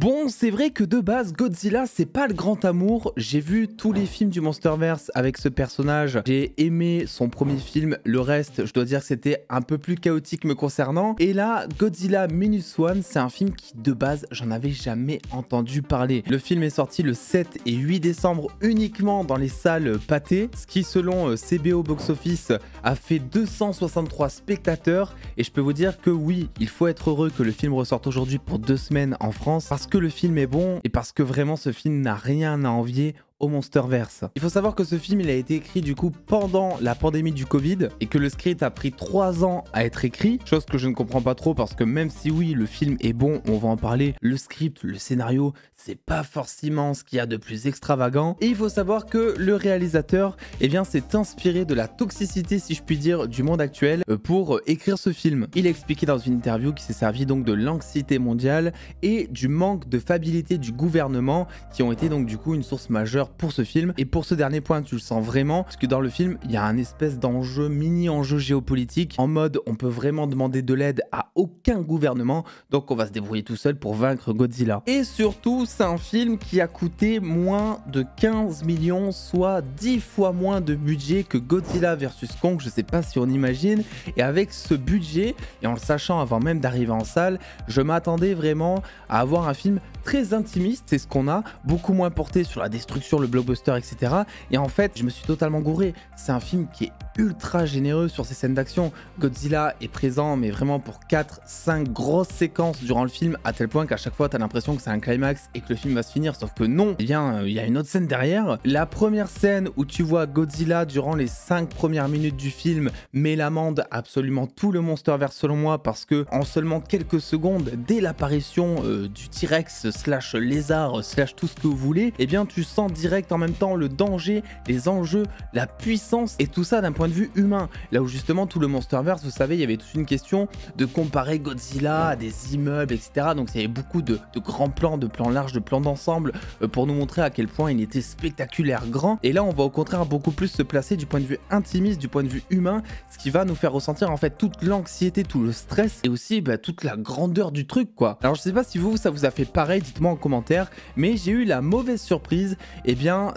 Bon, c'est vrai que de base, Godzilla, c'est pas le grand amour. J'ai vu tous les films du Monsterverse avec ce personnage. J'ai aimé son premier film. Le reste, je dois dire que c'était un peu plus chaotique me concernant. Et là, Godzilla Minus One, c'est un film qui, de base, j'en avais jamais entendu parler. Le film est sorti le 7 et 8 décembre uniquement dans les salles Pathé, ce qui, selon CBO Box Office, a fait 263 spectateurs. Et je peux vous dire que oui, il faut être heureux que le film ressorte aujourd'hui pour 2 semaines en France, parce que le film est bon et parce que vraiment ce film n'a rien à envier au Monsterverse. Il faut savoir que ce film il a été écrit du coup pendant la pandémie du Covid et que le script a pris 3 ans à être écrit, chose que je ne comprends pas trop parce que même si oui le film est bon, on va en parler, le script, le scénario, c'est pas forcément ce qu'il y a de plus extravagant. Et il faut savoir que le réalisateur s'est inspiré de la toxicité, si je puis dire, du monde actuel pour écrire ce film. Il a expliqué dans une interview qu'il s'est servi donc de l'anxiété mondiale et du manque de fiabilité du gouvernement qui ont été donc du coup une source majeure pour ce film. Et pour ce dernier point, tu le sens vraiment, parce que dans le film, il y a un espèce d'enjeu, mini-enjeu géopolitique, en mode on peut vraiment demander de l'aide à aucun gouvernement, donc on va se débrouiller tout seul pour vaincre Godzilla. Et surtout, c'est un film qui a coûté moins de 15 millions, soit 10 fois moins de budget que Godzilla vs Kong, je sais pas si on imagine. Et avec ce budget, et en le sachant avant même d'arriver en salle, je m'attendais vraiment à avoir un film très intimiste, c'est ce qu'on a, beaucoup moins porté sur la destruction, le blockbuster, etc. Et en fait, je me suis totalement gouré. C'est un film qui est ultra généreux sur ses scènes d'action. Godzilla est présent, mais vraiment pour 4-5 grosses séquences durant le film, à tel point qu'à chaque fois, tu as l'impression que c'est un climax et que le film va se finir, sauf que non. Eh bien, il y a une autre scène derrière. La première scène où tu vois Godzilla durant les 5 premières minutes du film met l'amende à absolument tout le Monsterverse selon moi, parce que en seulement quelques secondes, dès l'apparition du T-Rex slash lézard slash tout ce que vous voulez, eh bien tu sens direct en même temps le danger, les enjeux, la puissance et tout ça d'un point de vue humain. Là où justement tout le Monsterverse, vous savez, il y avait toute une question de comparer Godzilla à des immeubles, etc. Donc il y avait beaucoup de grands plans, de plans larges, de plans d'ensemble pour nous montrer à quel point il était spectaculaire, grand. Et là on va au contraire beaucoup plus se placer du point de vue intimiste, du point de vue humain, ce qui va nous faire ressentir en fait toute l'anxiété, tout le stress et aussi toute la grandeur du truc quoi. Alors je sais pas si vous, ça vous a fait pareil, dites-moi en commentaire, mais j'ai eu la mauvaise surprise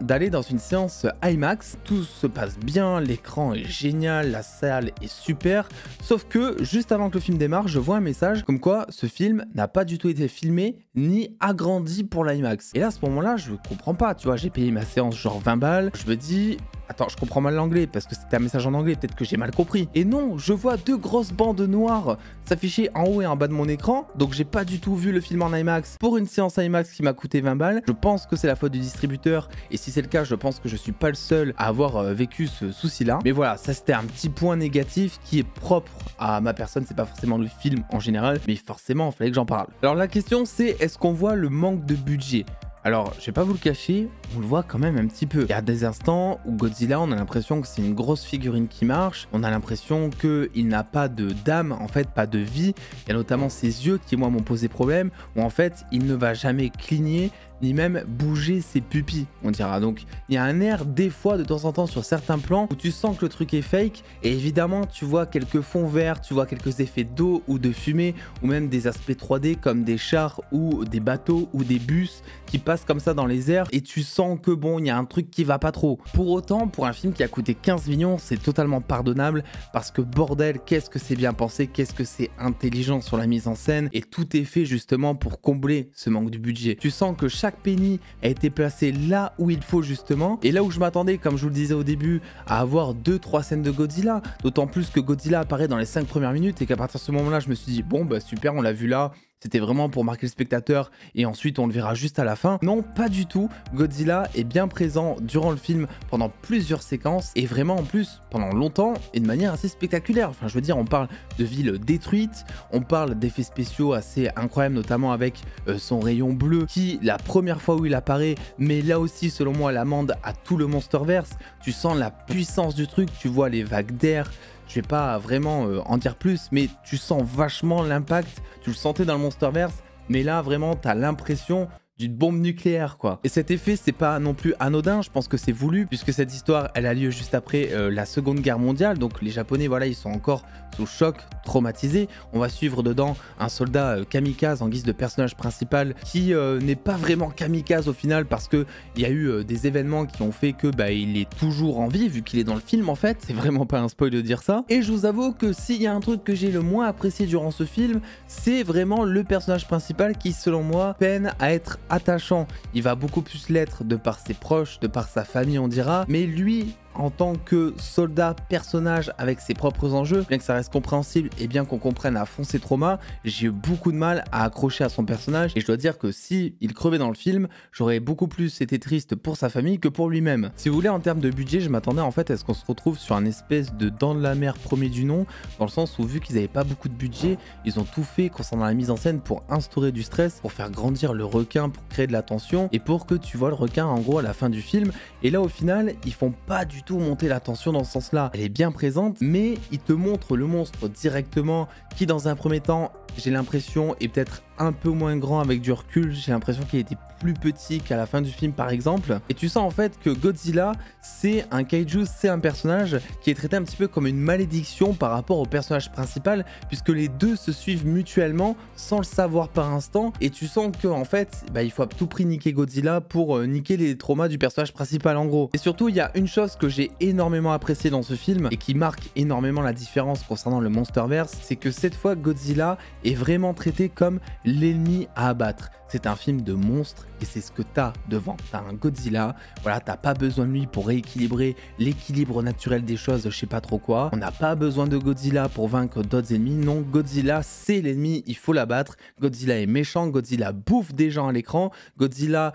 d'aller dans une séance IMAX. Tout se passe bien, l'écran est génial, la salle est super, sauf que juste avant que le film démarre, je vois un message comme quoi ce film n'a pas du tout été filmé ni agrandi pour l'IMAX. Et là à ce moment-là, je comprends pas, tu vois, j'ai payé ma séance genre 20 balles, je me dis attends, je comprends mal l'anglais parce que c'était un message en anglais, peut-être que j'ai mal compris. Et non, je vois 2 grosses bandes noires s'afficher en haut et en bas de mon écran, donc j'ai pas du tout vu le film en IMAX pour une séance IMAX qui m'a coûté 20 balles. Je pense que c'est la faute du distributeur, et si c'est le cas, je pense que je suis pas le seul à avoir vécu ce souci-là. Mais voilà, ça c'était un petit point négatif qui est propre à ma personne, c'est pas forcément le film en général, mais forcément, il fallait que j'en parle. Alors la question c'est, est-ce qu'on voit le manque de budget ? Alors, je vais pas vous le cacher, on le voit quand même un petit peu. Il y a des instants où Godzilla, on a l'impression que c'est une grosse figurine qui marche, on a l'impression qu'il n'a pas d'âme, en fait, pas de vie. Il y a notamment ses yeux qui, moi, m'ont posé problème, où en fait, il ne va jamais cligner, ni même bouger ses pupilles, on dira. Donc il y a un air des fois de temps en temps sur certains plans où tu sens que le truc est fake, et évidemment tu vois quelques fonds verts, tu vois quelques effets d'eau ou de fumée, ou même des aspects 3D comme des chars ou des bateaux ou des bus qui passent comme ça dans les airs, et tu sens que bon, il y a un truc qui va pas trop. Pour autant, pour un film qui a coûté 15 millions, c'est totalement pardonnable, parce que bordel, qu'est-ce que c'est bien pensé, qu'est-ce que c'est intelligent sur la mise en scène, et tout est fait justement pour combler ce manque de budget. Tu sens que chaque penny a été placé là où il faut justement, et là où je m'attendais, comme je vous le disais au début, à avoir 2-3 scènes de Godzilla, d'autant plus que Godzilla apparaît dans les 5 premières minutes, et qu'à partir de ce moment-là, je me suis dit bon bah super, on l'a vu là, c'était vraiment pour marquer le spectateur et ensuite on le verra juste à la fin. Non, pas du tout. Godzilla est bien présent durant le film pendant plusieurs séquences, et vraiment en plus pendant longtemps et de manière assez spectaculaire. Enfin je veux dire, on parle de villes détruites, on parle d'effets spéciaux assez incroyables, notamment avec son rayon bleu qui, la première fois où il apparaît, mais là aussi selon moi l'amende à tout le Monsterverse. Tu sens la puissance du truc, tu vois les vagues d'air. Je vais pas vraiment en dire plus, mais tu sens vachement l'impact, tu le sentais dans le Monsterverse, mais là vraiment tu as l'impression d'une bombe nucléaire quoi. Et cet effet c'est pas non plus anodin, je pense que c'est voulu puisque cette histoire elle a lieu juste après la Seconde Guerre mondiale, donc les Japonais voilà ils sont encore sous choc, traumatisés. On va suivre dedans un soldat kamikaze en guise de personnage principal qui n'est pas vraiment kamikaze au final parce que il y a eu des événements qui ont fait que il est toujours en vie vu qu'il est dans le film en fait, c'est vraiment pas un spoil de dire ça. Et je vous avoue que s'il y a un truc que j'ai le moins apprécié durant ce film, c'est vraiment le personnage principal qui selon moi peine à être attachant. Il va beaucoup plus l'être de par ses proches, de par sa famille on dira, mais lui en tant que soldat, personnage avec ses propres enjeux, bien que ça reste compréhensible et bien qu'on comprenne à fond ses traumas, j'ai eu beaucoup de mal à accrocher à son personnage et je dois dire que si il crevait dans le film, j'aurais beaucoup plus été triste pour sa famille que pour lui-même. Si vous voulez en termes de budget, je m'attendais en fait à ce qu'on se retrouve sur un espèce de Dents de la Mer premier du nom, dans le sens où vu qu'ils n'avaient pas beaucoup de budget, ils ont tout fait concernant la mise en scène pour instaurer du stress, pour faire grandir le requin, pour créer de la tension et pour que tu vois le requin en gros à la fin du film. Et là au final, ils font pas du tout monter la tension dans ce sens-là. Elle est bien présente, mais ils te montrent le monstre directement qui dans un premier temps, j'ai l'impression, est peut-être un peu moins grand avec du recul. J'ai l'impression qu'il était plus petit qu'à la fin du film par exemple. Et tu sens en fait que Godzilla, c'est un kaiju, c'est un personnage qui est traité un petit peu comme une malédiction par rapport au personnage principal, puisque les deux se suivent mutuellement sans le savoir par instant. Et tu sens que en fait, il faut à tout prix niquer Godzilla pour niquer les traumas du personnage principal en gros. Et surtout, il y a une chose que j'ai énormément appréciée dans ce film et qui marque énormément la différence concernant le Monsterverse, c'est que cette fois Godzilla est vraiment traité comme l'ennemi à abattre. C'est un film de monstres et c'est ce que t'as devant. T'as un Godzilla, voilà, t'as pas besoin de lui pour rééquilibrer l'équilibre naturel des choses, je sais pas trop quoi. On n'a pas besoin de Godzilla pour vaincre d'autres ennemis. Non, Godzilla c'est l'ennemi, il faut l'abattre. Godzilla est méchant, Godzilla bouffe des gens à l'écran, Godzilla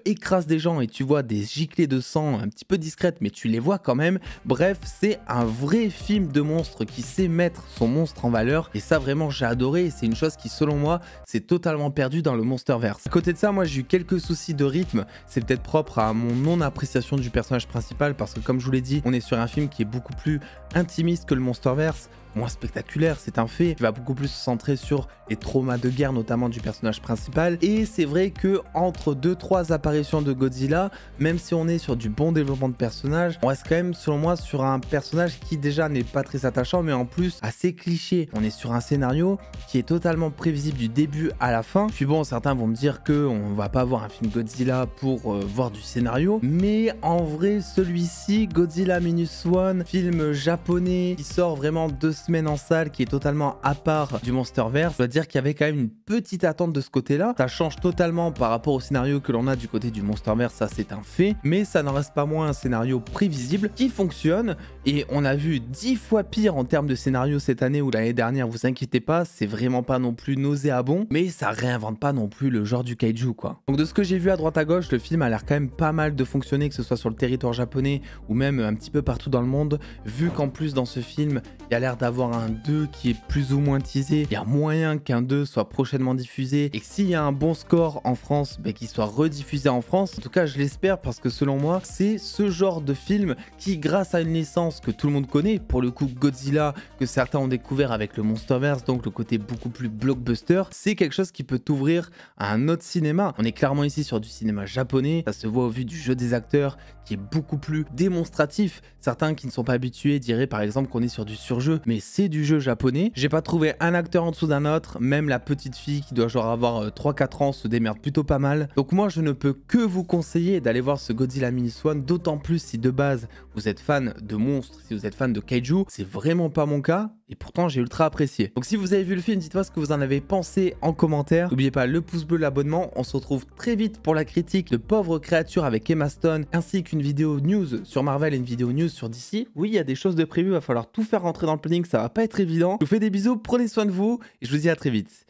écrase des gens et tu vois des giclées de sang un petit peu discrètes mais tu les vois quand même. Bref, c'est un vrai film de monstre qui sait mettre son monstre en valeur et ça vraiment j'ai adoré et c'est une chose qui selon moi c'est totalement perdu dans le Monsterverse. À côté de ça, moi j'ai eu quelques soucis de rythme, c'est peut-être propre à mon non-appréciation du personnage principal parce que comme je vous l'ai dit, on est sur un film qui est beaucoup plus intimiste que le Monsterverse, moins spectaculaire, c'est un fait, qui va beaucoup plus se centrer sur les traumas de guerre notamment du personnage principal. Et c'est vrai que entre 2-3 apparitions de Godzilla, même si on est sur du bon développement de personnage, on reste quand même selon moi sur un personnage qui déjà n'est pas très attachant mais en plus assez cliché. On est sur un scénario qui est totalement prévisible du début à la fin. Puis bon, certains vont me dire que on va pas voir un film Godzilla pour voir du scénario, mais en vrai celui-ci, Godzilla Minus One, film japonais qui sort vraiment 2 semaines en salle, qui est totalement à part du Monsterverse, je dois dire qu'il y avait quand même une petite attente de ce côté-là. Ça change totalement par rapport au scénario que l'on a du côté du Monsterverse, ça c'est un fait, mais ça n'en reste pas moins un scénario prévisible qui fonctionne et on a vu 10 fois pire en termes de scénario cette année ou l'année dernière, vous inquiétez pas, c'est vraiment pas non plus nauséabond, mais ça réinvente pas non plus le genre du kaiju quoi. Donc de ce que j'ai vu à droite à gauche, le film a l'air quand même pas mal de fonctionner, que ce soit sur le territoire japonais ou même un petit peu partout dans le monde, vu qu'en plus dans ce film, il y a l'air d'avoir un 2 qui est plus ou moins teasé, il y a moyen qu'un 2 soit prochainement diffusé et que s'il y a un bon score en France, qu'il soit rediffusé en France. En tout cas je l'espère parce que selon moi c'est ce genre de film qui grâce à une licence que tout le monde connaît, pour le coup Godzilla que certains ont découvert avec le Monsterverse, donc le côté beaucoup plus blockbuster, c'est quelque chose qui peut t'ouvrir à un autre cinéma. On est clairement ici sur du cinéma japonais, ça se voit au vu du jeu des acteurs qui est beaucoup plus démonstratif. Certains qui ne sont pas habitués diraient par exemple qu'on est sur du surjeu, mais c'est du jeu japonais. J'ai pas trouvé un acteur en dessous d'un autre, même la petite fille qui doit genre avoir 3-4 ans se démerde plutôt pas mal. Donc moi je ne peux que vous conseiller d'aller voir ce Godzilla Minus One, d'autant plus si de base vous êtes fan de monstres, si vous êtes fan de kaiju, c'est vraiment pas mon cas. Et pourtant j'ai ultra apprécié. Donc si vous avez vu le film, dites-moi ce que vous en avez pensé en commentaire. N'oubliez pas le pouce bleu, l'abonnement. On se retrouve très vite pour la critique de Pauvre Créature avec Emma Stone, ainsi qu'une vidéo news sur Marvel et une vidéo news sur DC. Oui, il y a des choses de prévues, va falloir tout faire rentrer dans le planning, ça va pas être évident. Je vous fais des bisous, prenez soin de vous et je vous dis à très vite.